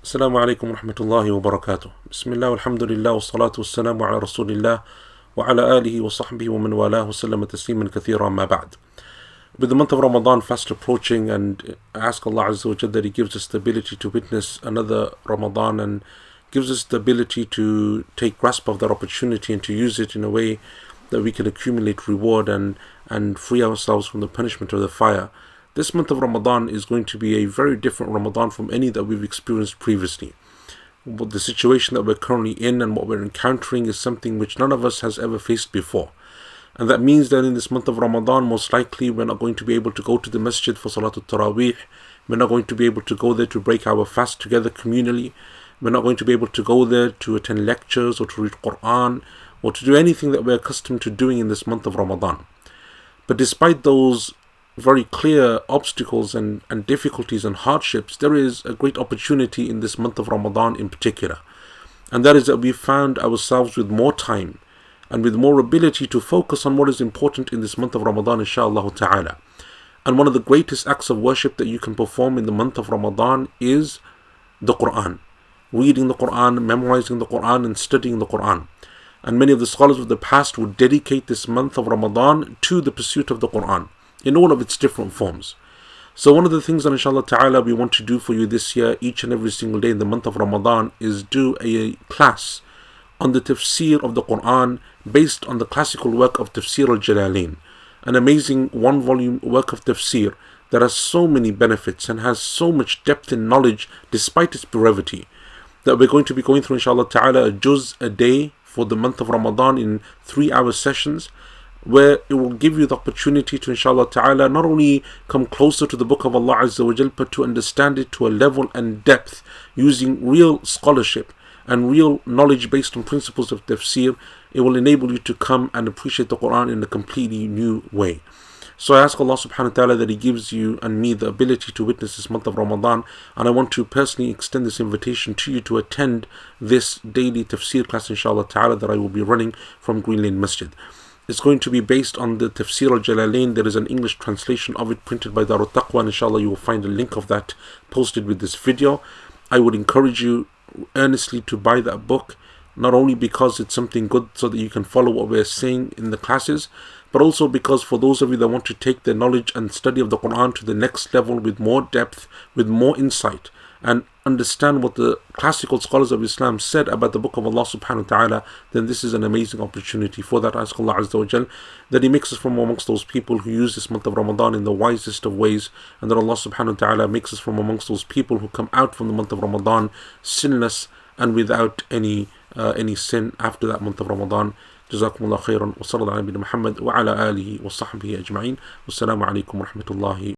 السلام عليكم ورحمة الله وبركاته. بسم الله والحمد لله والصلاة والسلام على رسول الله وعلى آله وصحبه ومن والاه وسلم تسليما كثيرا ما بعد. With the month of Ramadan fast approaching, and I ask Allah Azza wa Jalla that He gives us the ability to witness another Ramadan and gives us the ability to take grasp of that opportunity and to use it in a way that we can accumulate reward and free ourselves from the punishment of the fire. This month of Ramadan is going to be a very different Ramadan from any that we've experienced previously. But the situation that we're currently in and what we're encountering is something which none of us has ever faced before. And that means that in this month of Ramadan, most likely we're not going to be able to go to the Masjid for Salatul Taraweeh. We're not going to be able to go there to break our fast together communally. We're not going to be able to go there to attend lectures or to read Quran or to do anything that we're accustomed to doing in this month of Ramadan. But despite those very clear obstacles and difficulties and hardships, there is a great opportunity in this month of Ramadan in particular. And that is that we found ourselves with more time and with more ability to focus on what is important in this month of Ramadan, inshaAllah ta'ala. And one of the greatest acts of worship that you can perform in the month of Ramadan is the Quran. Reading the Quran, memorizing the Quran and studying the Quran. And many of the scholars of the past would dedicate this month of Ramadan to the pursuit of the Quran in all of its different forms. So one of the things that inshallah ta'ala we want to do for you this year, each and every single day in the month of Ramadan, is do a class on the Tafsir of the Quran based on the classical work of Tafsir Jalalayn, an amazing one-volume work of Tafsir that has so many benefits and has so much depth in knowledge despite its brevity, that we're going to be going through inshallah ta'ala a juz a day for the month of Ramadan in 3-hour sessions, where it will give you the opportunity to inshallah ta'ala not only come closer to the book of Allah Azza wa Jal, but to understand it to a level and depth using real scholarship and real knowledge based on principles of tafsir. It will enable you to come and appreciate the Quran in a completely new way. So I ask Allah subhanahu wa ta'ala that He gives you and me the ability to witness this month of Ramadan, and I want to personally extend this invitation to you to attend this daily tafsir class inshallah ta'ala that I will be running from Green Lane Masjid. It's going to be based on the Tafsir al-Jalalayn. There is an English translation of it printed by Darut Taqwa, and inshallah you will find a link of that posted with this video. I would encourage you earnestly to buy that book, not only because it's something good so that you can follow what we're saying in the classes, but also because for those of you that want to take their knowledge and study of the Quran to the next level with more depth, with more insight, and understand what the classical scholars of Islam said about the book of Allah subhanahu wa ta'ala, then this is an amazing opportunity. For that, I ask Allah Azza wa Jal that He makes us from amongst those people who use this month of Ramadan in the wisest of ways, and that Allah subhanahu wa ta'ala makes us from amongst those people who come out from the month of Ramadan sinless and without any sin after that month of Ramadan. Jazakumullah khairan wa sallallahu ala nabiyyina Muhammad wa ala alihi wa sahbihi ajma'in. Wassalamu alaikum wa rahmatullahi